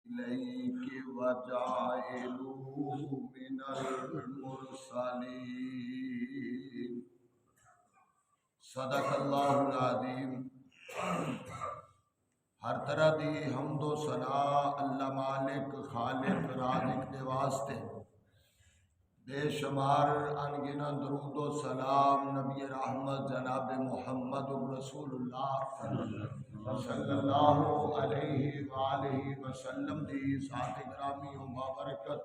इलैके वजाइलू मिनल मुरसलीन। सदक़ल्लाहुल अज़ीम। हर तरह दी हम्दो सना अल्लाह मालिक खालिक राज़िक दे वास्ते। बेशुमार अनगिनत दरूद व सलाम नबी रहमत जनाब मुहम्मदुर रसूलुल्लाह सल्लल्लाहु अलैहि वालैहि वसल्लम दी ज़ात गिरामी व बाबरकत।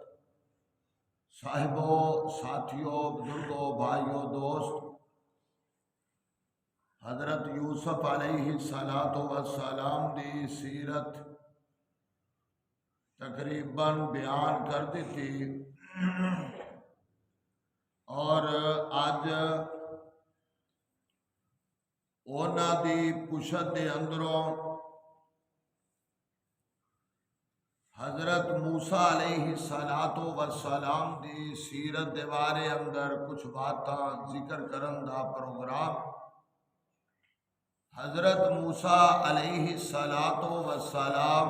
साहिबो साथियों बुजुर्गों भाइयों दोस्त, हजरत यूसुफ अलैहि सलातो वस्सलाम दी सीरत तकरीबन बयान कर दी थी और अज उन्हां दी पुछत दे अंदरों हजरत मूसा अलैहि सलातो वस्सलाम दी सीरत दे बारे अंदर कुछ बातां जिक्र करन दा प्रोग्राम। हजरत मूसा अलैहि सलातो वस्सलाम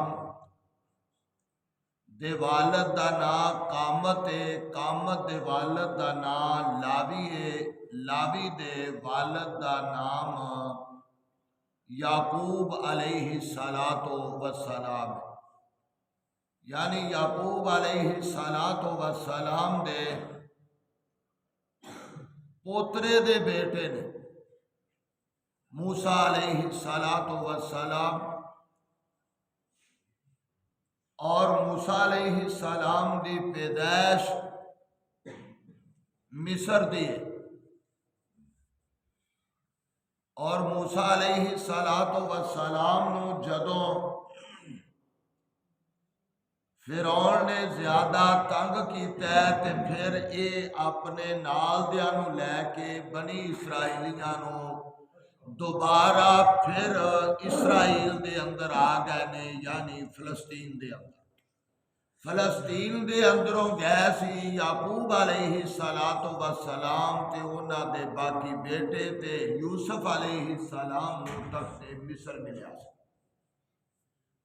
दे वालद दा नाम कामत है, कामत दे वालद दा नाम लावी है, लावी दे वालद दा नाम याकूब अलैहि सलातो वस्सलाम है। यानी याकूब अलैहि सलातो वस्सलाम दे पोतरे दे बेटे ने मूसा अलैहि सलातो वस्सलाम। और मूसा अलैहि सलाम दी पैदाइश मिस्र दी है। और मूसा अलैहि सलातो वस्सलाम नू जदों फिरौन ने ज्यादा तंग किया ते फिर ये अपने नाल दियां नू लैके बनी इसराइलियां नू दोबारा फिर इसराइल दे अंदर आ गए ने, यानी फिलस्तीन दे अंदर। फिलस्तीन दे अंदरों गए सी याकूब अलैहि सलातो वस्सलाम ते उन्हां दे बाकी बेटे ते यूसुफ अलैहि सलाम नू तख्ते मिस्र मिलिया सी।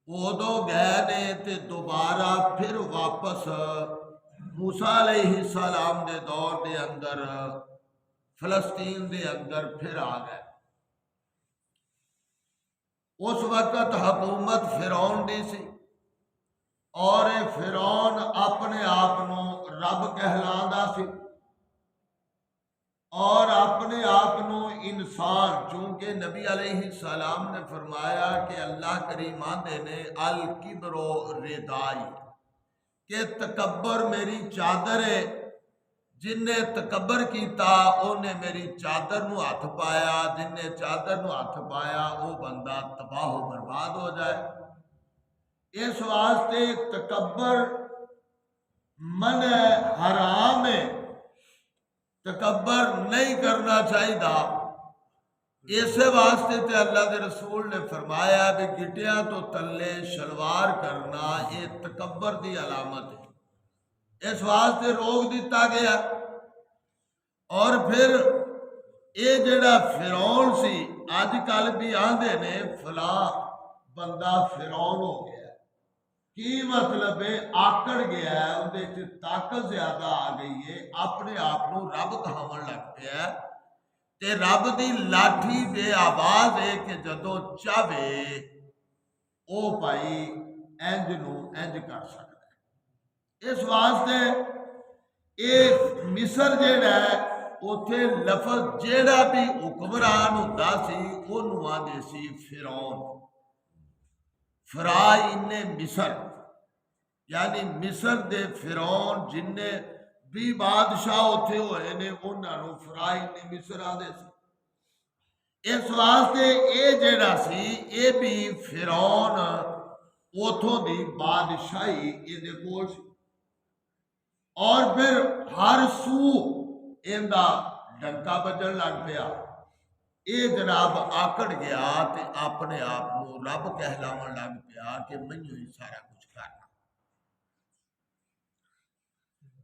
उदों गए ने ते दोबारा फिर वापस मूसा अलैहि सलाम दे दौर दे अंदर फिलस्तीन दे अंदर फिर आ गए। उस वक्त हुकूमत फिरौन दी सी और फिरौन अपने आप को रब कहलांदा सी और अपने आप को इंसान, चूंकि नबी अलैहि सलाम ने फरमाया कि अल्लाह करीम आंदे ने अल किब्रो रिदाई, के तकब्बर मेरी चादर है। जिन्हें तकबर किया उन्हें मेरी चादर नू हथ पाया, जिन्हें चादर नू हथ पाया वो बंदा तबाह बर्बाद हो जाए। इस वास्ते तकबर मन हराम है, तकबर नहीं करना चाहिए। इस वास्ते ते अल्लाह के रसूल ने फरमाया भी गिटिया तो तले शलवार करना ये तकबर की अलामत है। इस वास्ते रोक दिता गया। और फिर ये जड़ा फिरौन सी अजकल भी आंदे ने फला बंदा फिरौन हो गया। की मतलब है? आकड़ गया है, उहदे ताकत ज्यादा आ गई है, अपने आप को रब कहावन लग पिया ते रब की लाठी दे आवाज है कि जदों चाहे ओ भाई इंज नू इंज कर सकता है। इस वास्ते ये मिस्र जेड़ा है उथे लफज जेड़ा भी हुक्मरान हुंदा सी ओनू आंदे सी फिरौन। फराइने मिस्र, यानी मिस्र दे फिरौन जिन्ने भी बादशाह उथे होए ने उन्होंने फराइने मिस्र आंदे सी। इस वास्ते ये जेड़ा सी ये भी फिरौन उथों दी बादशाही इहदे कोल सी। और फिर हर सू इहदा डंका बजन लग पिया। ये जनाब आकड़ गया ते अपने आप को रब कहलावन लग पिया कि मैनू ही सारा कुछ करना।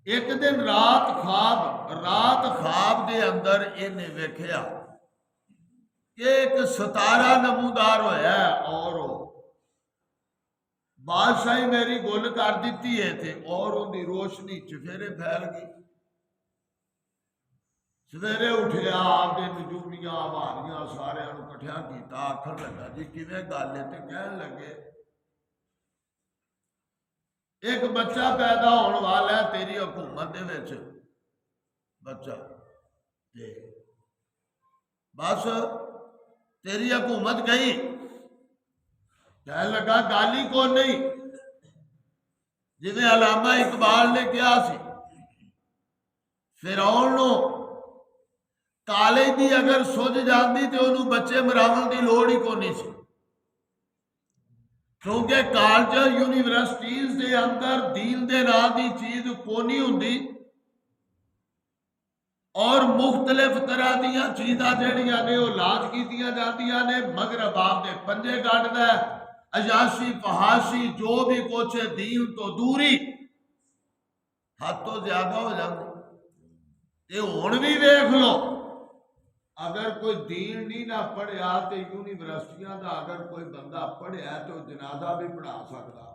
एक दिन रात ख्वाब दे अंदर इन्हें वेख्या कि एक सितारा नमूदार होया और बादशाही मेरी गुल कर दी है थे और उनकी रोशनी चफेरे फैल गई। सवेरे उठिया आपने नजूमियां वारियां सारे कट्ठिया किया, आखन लगा जी किवें गल है, तो कह लगे एक बच्चा पैदा होने वाला है तेरी हुकूमत दे विच, बच्चा ते बस तेरी हुकूमत गई। कह लगा गाली को नहीं, जिवें अलामा इकबाल ने कहा सी फिरौन नूं काले दी अगर सुझ जाती तो उन्होंने बच्चे मरावन की लोड़ ही कोनी सी, क्योंकि कॉलेज यूनिवर्सिटीज के अंदर दीन के नाम की चीज कोनी हुंदी और मुख्तलिफ तरह दियां चीज़ां जड़ियां ने वो लाज कीतियां जांदियां ने। मगरब आपदे पंजे कटदा है, अयाशी फहाशी जो भी कुछ है दीन तो दूरी हद तो ज्यादा हो जाती। ये हुण भी वेख लो, अगर कोई दीन नहीं ना पढ़िया तो यूनिवर्सिटियां का अगर कोई बंदा पढ़िया तो जनाजा भी पढ़ा सकता।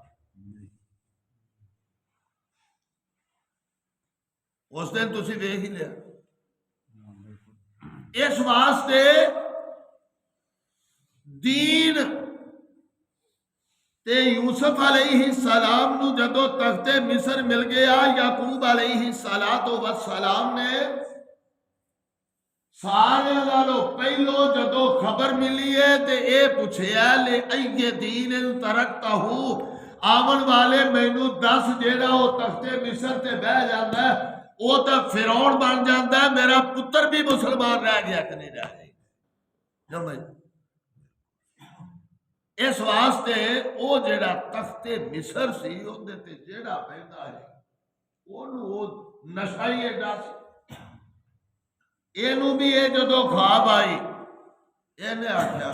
उस दिन तुसी वेख ही लिया। इस वास्ते दीन ते यूसुफ अलैहि सलाम नू जदों तख्ते मिस्र मिल गया, याकूब अलैहि सलातो व सलाम ने सारे नालों पहलो जदों खबर मिली है तो यह पूछया ले अय्ये दीन तरकता हूं, आवन वाले मैनू दस जेड़ा वो तख्ते मिस्र ते बह जाता है वो तो फिरौन बन जाता है, मेरा पुत्र भी मुसलमान रह गया कि नहीं रह गया। इस वास्ते वो जेड़ा तख्ते मिस्र सी उहदे ते जेड़ा बैठा है ओनू वो नशा ही एडा सी। इनू भी ये जदों ख्वाब आई इन्हें आख्या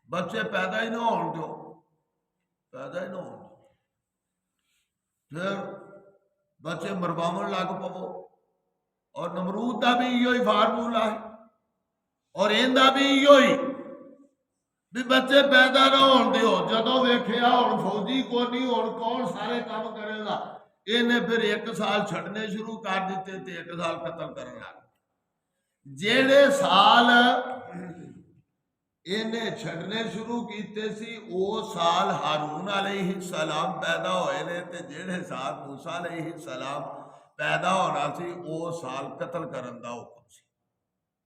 बच्चे पैदा ही ना होने दो, पैदा ही ना हो, फिर बच्चे मरवावन लग पवो। और नमरूद का भी इो ही फार्मूला है और इनका भी इो ही भी बच्चे पैदा ना होने दो। जदों वेखिया हुण फौजी को नहीं, हुण कौन सारे काम करेगा, इन्हें फिर एक साल छड्डने शुरू कर दिते ते एक साल कतल करन लग। जेड़े साल इन्हें छड्डने शुरू किए सी वो साल हारून अलैहि सलाम पैदा होए ने, ते जेड़े साल मूसा अलैहि सलाम पैदा होना सी वो साल कतल करन दा हुक्म सी।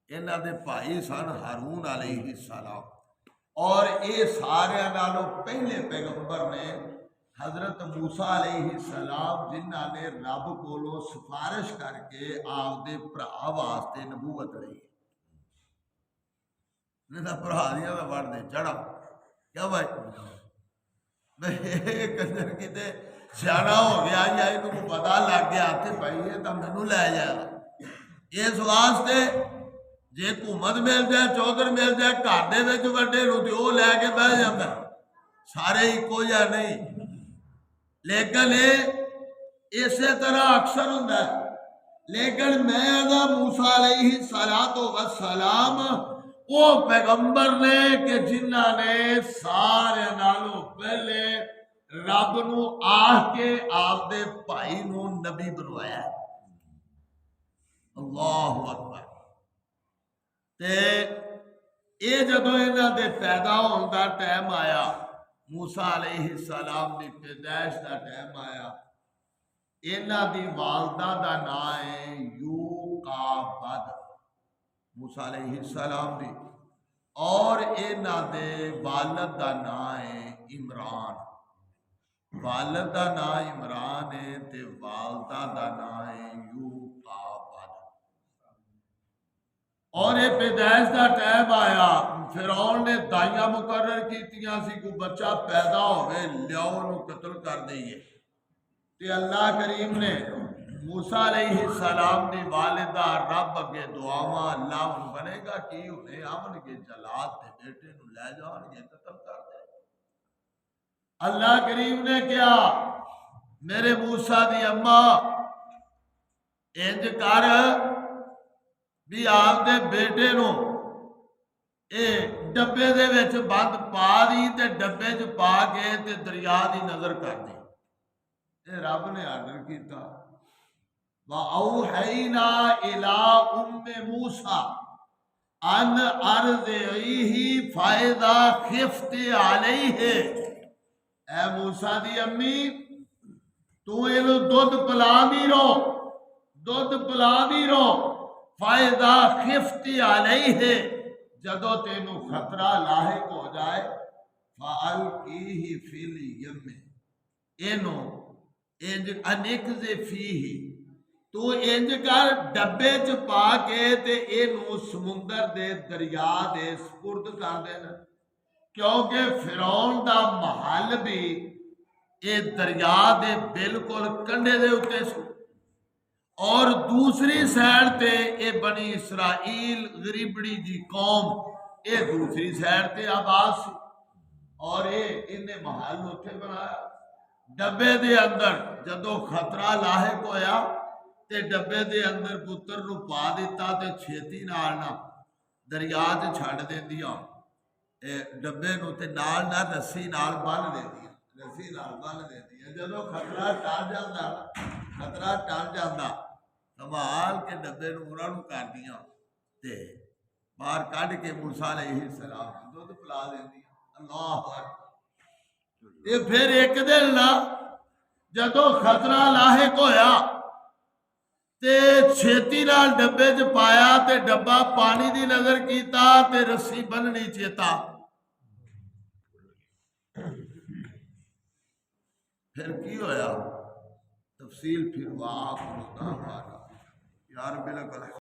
इन्हां दे भाई सन हारून अलैहि सलाम और ये सारे नालों पहले पैगंबर ने हजरत मूसा अलैहि सलाम जिन्हां ने रब कोलों सिफारिश करके आपदे भरा वास्ते नबूवत लई। भरा दियां मैं वड़ दे चढ़ा क्या भाई कंजर किते सियाना हो गया या इनू पता लग गया तो भाई ये तो मैनू लै जाएगा। इस वास्ते जे हुकूमत मिल जाए, चौधर मिल जाए, घर दे विच वड्डे नूं ते ओह लै के बह जांदा, सारे इको जिहा नहीं। लेकिन इस तरह अक्सर होंदा है। लेकिन मैं मूसा अलैहि सलातो व सलाम वो पैगंबर ने कि जिन्हां ने सारे नालों पहले रब नूं आख के आपदे भाई नूं नबी बनवाया। अल्लाहु अकबर। ते ये जदों इन्हां दे पैदा होने का टाइम आया, मूसा अलैहि सलाम की पैदाइश का टाइम आया, इन्हां दी वालदा का नाम है यूकाबद, मूसा अलैहि सलाम दी, और इन्हां दे वालद का नाम है इमरान। वालद का नाम इमरान है ते वालदा का नाम है यूकाबद। और ये पैदाइश का टाइम आया, फिरौन ने दाइयां मुकर्रर कीतियां सी कोई बच्चा पैदा होवे लियाओ उन्हें कतल कर दईए। ते अल्लाह करीम ने मूसा अलैहि सलाम दी वालिदा रब अगे दुआवां, अल्लाह हुण बनेगा कि हुणे आवणगे जलाद ते बेटे नूं लै जाणगे कतल कर दे। अल्लाह करीम ने कहा मेरे मूसा दी अम्मा इंज कर भी आपदे बेटे नूं डब्बे दे विच बंद पा दी ते डब्बे च पा के ते दरिया की नज़र कर दी। ये रब ने आर्डर किया। वअौहैना इला उम्मे मूसा अन अर्ज़िही फायदा खिफ्ती अलैहि। ऐ मूसा दी अम्मी तू इनू दुध पिला भी रो, दुध पिला भी रो। फायदा खिफ्ती अलैहि, जदों तेनू खतरा लाहिक हो जाए फाअल्कीही फिल यम्मी, इनू इंज अनिकज़े फीही, तू इंज कर डब्बे च पा के ते इनू समुंदर दे दरिया दे सुपुर्द कर देना, क्योंकि फिरौन दा महल भी ये दरिया दे बिल्कुल कंढे दे उत्ते सी और दूसरी साइड ते ये बनी इसराइल गरीबड़ी दी कौम ये दूसरी साइड ते आबाद सी और ये इन्हें महल उत्थे बनाया। डब्बे दे अंदर जदों खतरा लाहिक होया ते डब्बे दे अंदर पुत्र नू पा दिता ते छेती नाल ना दरिया च छड्ड देंदियां डब्बे नू ते नाल ना रस्सी नाल बन देंदियां, रस्सी नाल बन देंदियां। जदों खतरा टल जांदा, खतरा टल जांदा संभाल के डब्बे नू उन्हां नू कर दियां ते बाहर कढ के मूसा अलैहिस्सलाम दुध पिला देंदियां। अल्लाह अकबर। ये फिर एक दिन ना जदों खतरा लाहिक होया ते छेती नाल डब्बे च पाया ते डब्बा पानी दी नजर कीता ते रस्सी बन्ननी चेता। फिर की होया तफसील फिर आप यार बिल्कुल